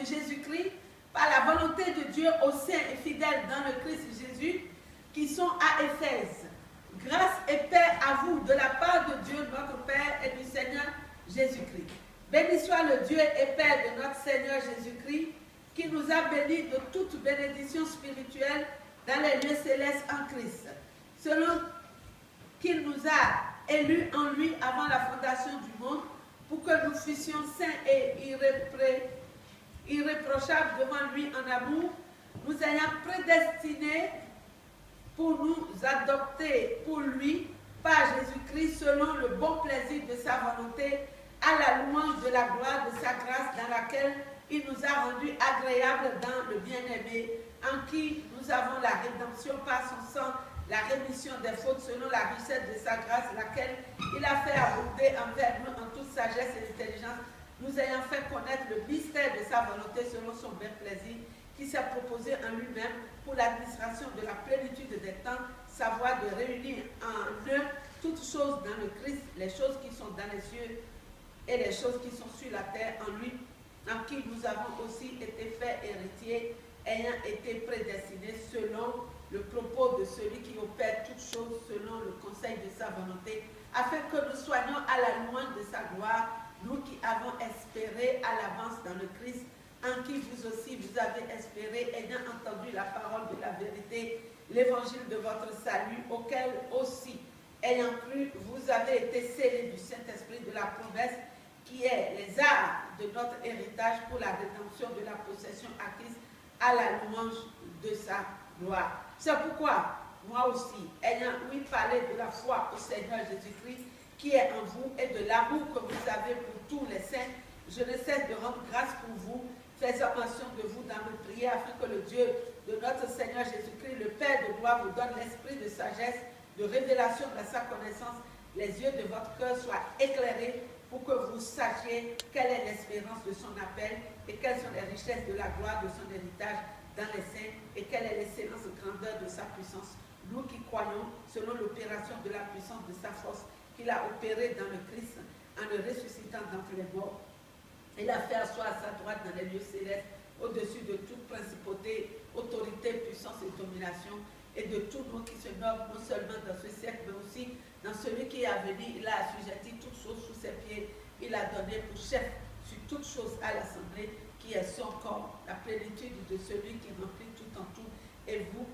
Jésus-Christ, par la volonté de Dieu aux saints et fidèles dans le Christ Jésus, qui sont à Éphèse. Grâce et paix à vous de la part de Dieu, notre Père, et du Seigneur Jésus-Christ. Béni soit le Dieu et Père de notre Seigneur Jésus-Christ, qui nous a bénis de toute bénédiction spirituelle dans les lieux célestes en Christ, selon qu'il nous a élus en lui avant la fondation du monde, pour que nous fussions saints et irréprochables devant lui en amour, nous ayant prédestinés pour nous adopter pour lui par Jésus-Christ selon le bon plaisir de sa volonté, à la louange de la gloire de sa grâce dans laquelle il nous a rendus agréables dans le bien-aimé, en qui nous avons la rédemption par son sang, la rémission des fautes selon la richesse de sa grâce, laquelle il a fait abonder envers nous en toute sagesse et intelligence, nous ayant fait connaître le mystère de sa volonté selon son bien plaisir, qui s'est proposé en lui-même pour l'administration de la plénitude des temps, savoir de réunir en un toutes choses dans le Christ, les choses qui sont dans les cieux et les choses qui sont sur la terre, en lui, en qui nous avons aussi été faits héritiers, ayant été prédestinés selon le propos de celui qui opère toutes choses selon le conseil de sa volonté, afin que nous soyons à la louange de sa gloire, nous qui avons espéré à l'avance dans le Christ, en qui vous aussi vous avez espéré, ayant entendu la parole de la vérité, l'évangile de votre salut, auquel aussi, ayant cru, vous avez été scellés du Saint-Esprit de la promesse, qui est les arts de notre héritage pour la rédemption de la possession acquise à la louange de sa gloire. C'est pourquoi, moi aussi, ayant ouï parler de la foi au Seigneur Jésus-Christ, qui est en vous, et de l'amour que vous avez pour tous les saints, je ne cesse de rendre grâce pour vous, faisant mention de vous dans mes prières, afin que le Dieu de notre Seigneur Jésus-Christ, le Père de gloire, vous donne l'esprit de sagesse, de révélation de sa connaissance, les yeux de votre cœur soient éclairés, pour que vous sachiez quelle est l'espérance de son appel et quelles sont les richesses de la gloire de son héritage dans les saints et quelle est l'excellence et grandeur de sa puissance. Nous qui croyons, selon l'opération de la puissance de sa force qu'il a opérée dans le Christ, en le ressuscitant d'entre les morts, il a fait asseoir à sa droite dans les lieux célestes, au-dessus de toute principauté, autorité, puissance et domination, et de tout nom qui se nomme non seulement dans ce siècle, mais aussi dans celui qui est à venir. Il a assujetti toutes choses sous ses pieds. Il a donné pour chef sur toutes choses à l'Assemblée, qui est son corps, la plénitude de celui qui remplit tout en tout. Et vous,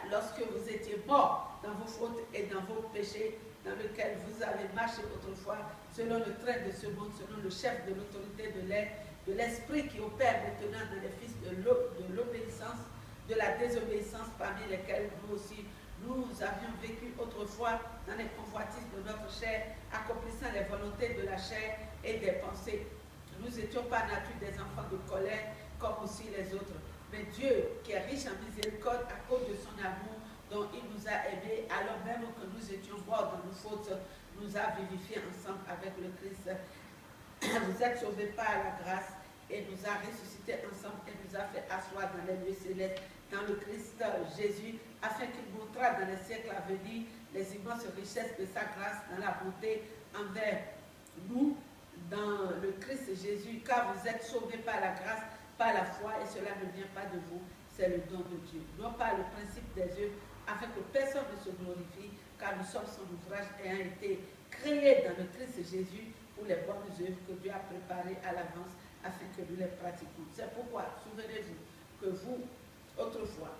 lorsque vous étiez morts dans vos fautes et dans vos péchés, dans lesquels vous avez marché autrefois, selon le train de ce monde, selon le chef de l'autorité de l'air, de l'esprit qui opère maintenant dans les fils de l'obéissance, de la désobéissance, parmi lesquels nous aussi, nous avions vécu autrefois dans les convoitises de notre chair, accomplissant les volontés de la chair et des pensées. Nous étions par nature des enfants de colère, comme aussi les autres. Mais Dieu, qui est riche en miséricorde à cause de son amour, dont il nous a aimés, alors même que nous étions morts dans nos fautes, nous a vivifiés ensemble avec le Christ. Vous êtes sauvés par la grâce et nous a ressuscités ensemble et nous a fait asseoir dans les lieux célestes dans le Christ Jésus, afin qu'il montrât dans les siècles à venir les immenses richesses de sa grâce dans la bonté envers nous dans le Christ Jésus, car vous êtes sauvés par la grâce, par la foi, et cela ne vient pas de vous, c'est le don de Dieu. Non pas le principe des œuvres, afin que personne ne se glorifie, car nous sommes son ouvrage ayant été créés dans le Christ Jésus pour les bonnes œuvres que Dieu a préparées à l'avance, afin que nous les pratiquions. C'est pourquoi, souvenez-vous que vous, autrefois,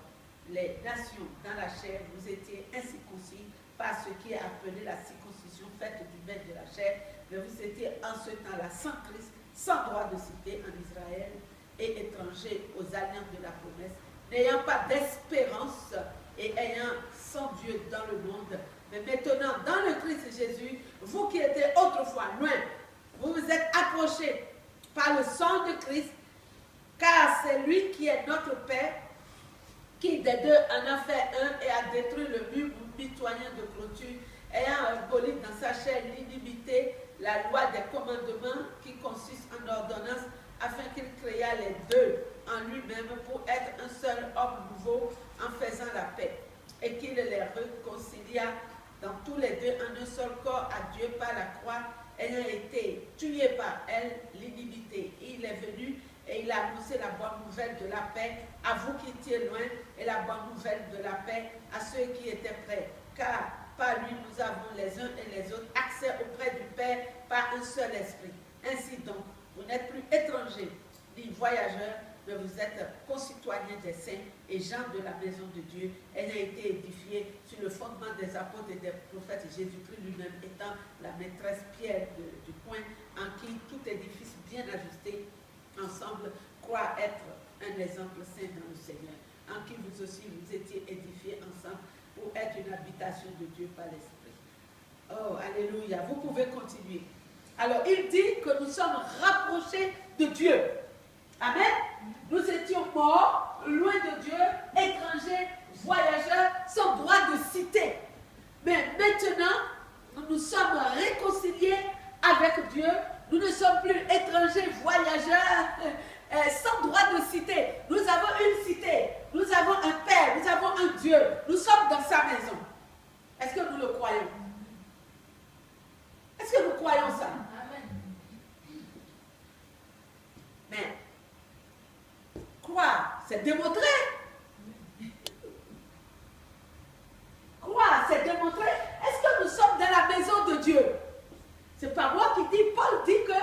les nations dans la chair, vous étiez incirconcis par ce qui est appelé la circoncision faite du maître de la chair, mais vous étiez en ce temps-là sans Christ, sans droit de cité en Israël et étrangers aux alliances de la promesse, n'ayant pas d'espérance et ayant sans Dieu dans le monde. Mais maintenant, dans le Christ Jésus, vous qui étiez autrefois loin, vous vous êtes approchés par le sang de Christ, car c'est lui qui est notre Père, qui des deux en a fait un et a détruit le mur mitoyen de clôture, ayant aboli dans sa chair l'inimité, la loi des commandements qui consiste en ordonnance, afin qu'il créât les deux en lui-même pour être un seul homme nouveau en faisant la paix, et qu'il les réconcilia dans tous les deux en un seul corps à Dieu par la croix, ayant été tué par elle l'inimité. Il est venu et il a annoncé la bonne nouvelle de la paix à vous qui étiez loin et la bonne nouvelle de la paix à ceux qui étaient près. Car par lui, nous avons les uns et les autres accès auprès du Père par un seul esprit. Ainsi donc, vous n'êtes plus étrangers ni voyageurs, mais vous êtes concitoyens des saints et gens de la maison de Dieu. Elle a été édifiée sur le fondement des apôtres et des prophètes, Jésus-Christ lui-même étant la maîtresse pierre du point, en qui tout édifice bien ajusté ensemble croit être un exemple saint dans le Seigneur, en qui vous aussi vous étiez édifiés ensemble pour être une habitation de Dieu par l'Esprit. Oh, alléluia, vous pouvez continuer. Alors, il dit que nous sommes rapprochés de Dieu. Amen. Nous étions morts, loin de Dieu, étrangers, voyageurs, sans droit de cité. Mais maintenant, nous nous sommes réconciliés avec Dieu. Nous ne sommes plus étrangers, voyageurs, sans droit de cité. Nous avons une cité. Nous avons un Père. Nous avons un Dieu. Nous sommes dans sa maison. Est-ce que nous le croyons? Est-ce que nous croyons ça? Mais croire, c'est démontrer. Croire, c'est démontrer. Est-ce que nous sommes dans la maison de Dieu? C'est pas moi qui dis. Paul dit que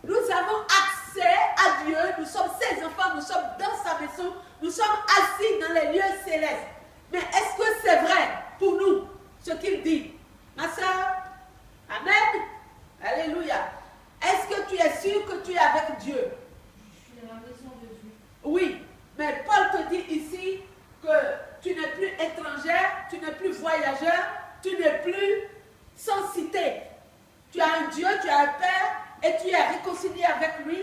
nous avons accès à Dieu. Nous sommes ses enfants. Nous sommes dans sa maison. Nous sommes assis dans les lieux célestes. Mais est-ce que c'est vrai pour nous, ce qu'il dit? Ma soeur, amen. Alléluia. Est-ce que tu es sûr que tu es avec Dieu? Je suis dans la maison de Dieu. Oui, mais Paul te dit ici que tu n'es plus étrangère, tu n'es plus voyageur, tu n'es plus sans cité. Tu as un Dieu, tu as un Père et tu es réconcilié avec lui.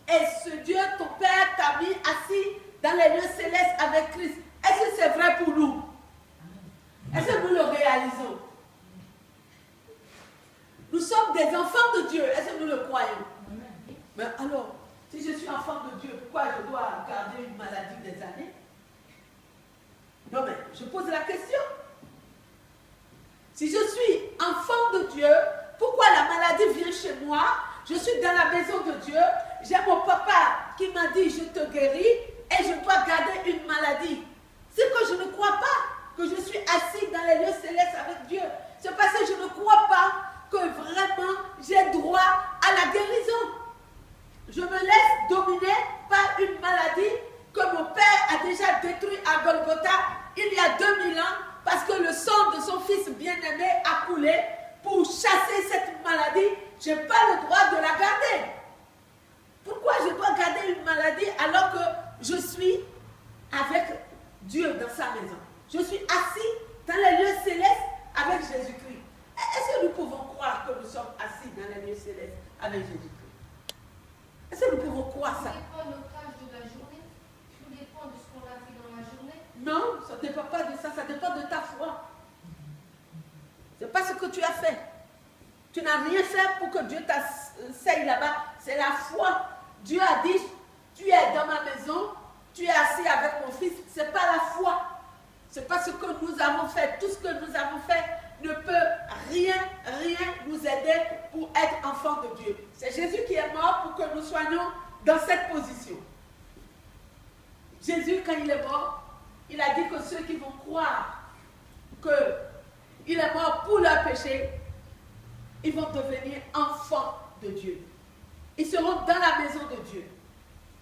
Et ce Dieu, ton Père, t'a mis assis dans les lieux célestes avec Christ. Est-ce que c'est vrai pour nous? Est-ce que nous le réalisons? Nous sommes des enfants de Dieu. Est-ce que nous le croyons? Mais alors, si je suis enfant de Dieu, pourquoi je dois garder une maladie des années? Non, mais je pose la question. Si je suis enfant de Dieu, pourquoi la maladie vient chez moi? Je suis dans la maison de Dieu. J'ai mon papa qui m'a dit, je te guéris, et je dois garder une maladie. C'est que je ne crois pas que je suis assis dans les lieux célestes avec Dieu. C'est parce que je ne crois pas que vraiment j'ai droit à la guérison. Je me laisse dominer par une maladie que mon Père a déjà détruite à Golgotha il y a 2000 ans parce que le sang de son fils bien-aimé a coulé pour chasser cette maladie. Je n'ai pas le droit de la garder. Pourquoi je dois garder une maladie alors que je suis avec Dieu dans sa maison? Je suis assis dans les lieux célestes avec Jésus-Christ. Est-ce que nous pouvons croire que nous sommes assis dans les lieux célestes avec Jésus-Christ? Est-ce que nous pouvons croire ça? Ça dépend de notre tâche de la journée. Tout dépend de ce qu'on a fait dans la journée. Non, ça ne dépend pas de ça. Ça dépend de ta foi. Ce n'est pas ce que tu as fait. Tu n'as rien fait pour que Dieu t'asseye là-bas. C'est la foi. Dieu a dit, tu es dans ma maison, tu es assis avec mon fils. Ce n'est pas la foi. Ce n'est pas ce que nous avons fait. Tout ce que nous avons fait ne peut rien nous aider pour être enfants de Dieu. C'est Jésus qui est mort pour que nous soyons dans cette position. Jésus, quand il est mort, il a dit que ceux qui vont croire qu'il est mort pour leur péché, ils vont devenir enfants de Dieu. Ils seront dans la maison de Dieu.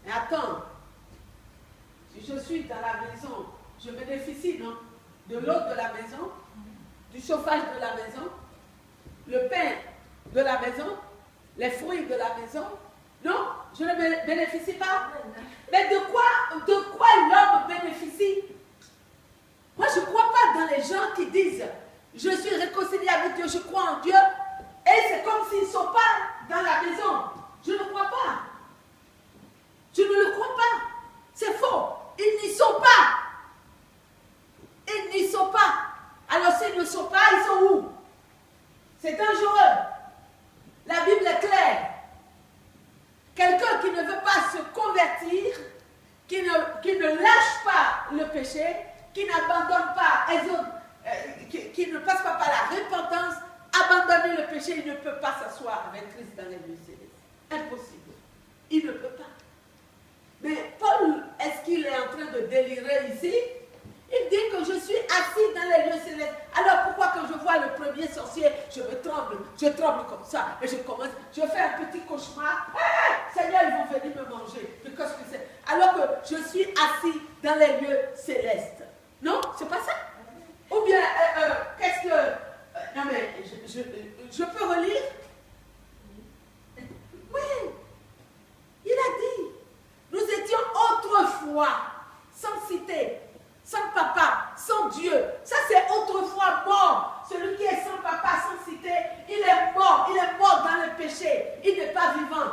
Mais attends, si je suis dans la maison, je bénéficie, non, de l'eau de la maison, du chauffage de la maison, le pain de la maison, les fruits de la maison. Non, je ne bénéficie pas. Mais de quoi l'homme bénéficie? Moi, je ne crois pas dans les gens qui disent « Je suis réconcilié avec Dieu, je crois en Dieu » et c'est comme s'ils ne sont pas dans la maison. Je ne crois pas. Je ne le crois pas. C'est faux. Ils n'y sont pas. Ils n'y sont pas. Alors s'ils ne sont pas, ils sont où? C'est dangereux. La Bible est claire. Quelqu'un qui ne veut pas se convertir, qui ne lâche pas le péché, qui n'abandonne pas, qui ne passe pas par la repentance, abandonner le péché, il ne peut pas s'asseoir avec Christ dans les lieux célestes. Impossible. Il ne peut pas. cauchemar. Seigneur, ils vont venir me manger. Because que c'est... Alors que je suis assis dans les lieux célestes. Non, c'est pas ça? Ou bien, qu'est-ce que... non mais, je peux relire? Oui. Il a dit, nous étions autrefois sans cité, sans papa, sans Dieu. Ça c'est autrefois mort. Celui qui est sans papa, sans cité, il est mort dans le péché. Il n'est pas vivant.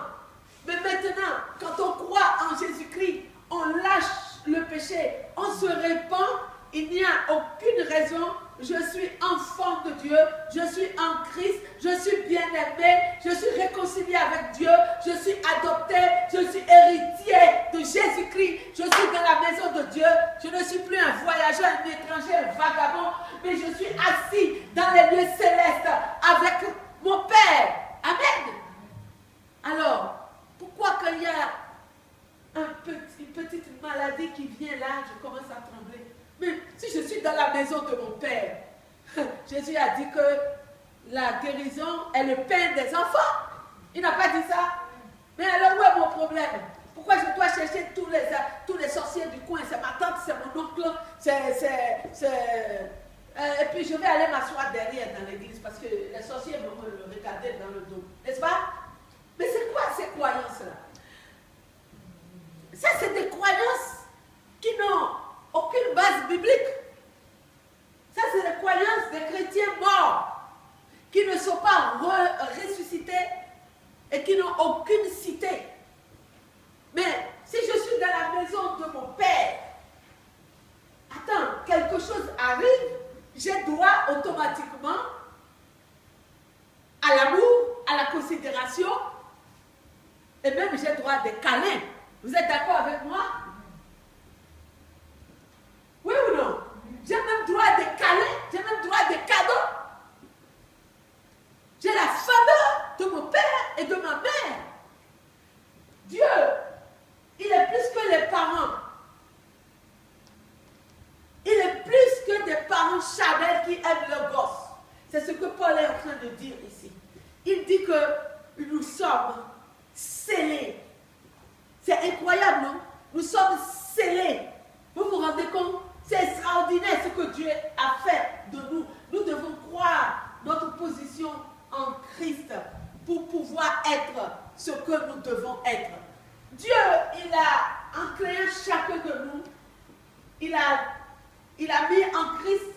Mais maintenant, quand on croit en Jésus-Christ, on lâche le péché, on se répand, il n'y a aucune raison. Je suis enfant de Dieu, je suis en Christ, je suis bien-aimé, je suis réconcilié avec Dieu, je suis adopté, je suis héritier de Jésus-Christ, je suis dans la maison de Dieu, je ne suis plus un voyageur, un étranger, un vagabond, mais je suis assis dans les lieux célestes avec mon Père. Amen. Alors, pourquoi quand il y a une petite maladie qui vient là, je commence à trembler? Mais si je suis dans la maison de mon Père, Jésus a dit que la guérison est le pain des enfants. Il n'a pas dit ça. Mais alors où est mon problème? Pourquoi je dois chercher tous les sorciers du coin? C'est ma tante, c'est mon oncle, et puis je vais aller m'asseoir derrière dans l'église parce que les sorciers vont me regarder dans le dos. N'est-ce pas? Mais c'est quoi ces croyances-là? Ça, c'est des croyances qui n'ont aucune base biblique. Ça, c'est les croyances des chrétiens morts qui ne sont pas ressuscités et qui n'ont aucune cité. Mais si je suis dans la maison de mon Père, attends, quelque chose arrive, j'ai droit automatiquement à l'amour, à la considération, et même j'ai droit à des câlins. Vous êtes d'accord avec moi? Oui ou non? J'ai même droit à des câlins, j'ai même droit à des cadeaux. J'ai la faveur de mon père et de ma mère. Dieu, il est plus que les parents. Il est plus que des parents charnels qui aiment leurs gosses. C'est ce que Paul est en train de dire ici. Il dit que nous sommes scellés. C'est incroyable, non? Nous sommes scellés. Vous vous rendez compte? C'est extraordinaire ce que Dieu a fait de nous. Nous devons croire notre position en Christ pour pouvoir être ce que nous devons être. Dieu, il a, en créant chacun de nous, il a mis en Christ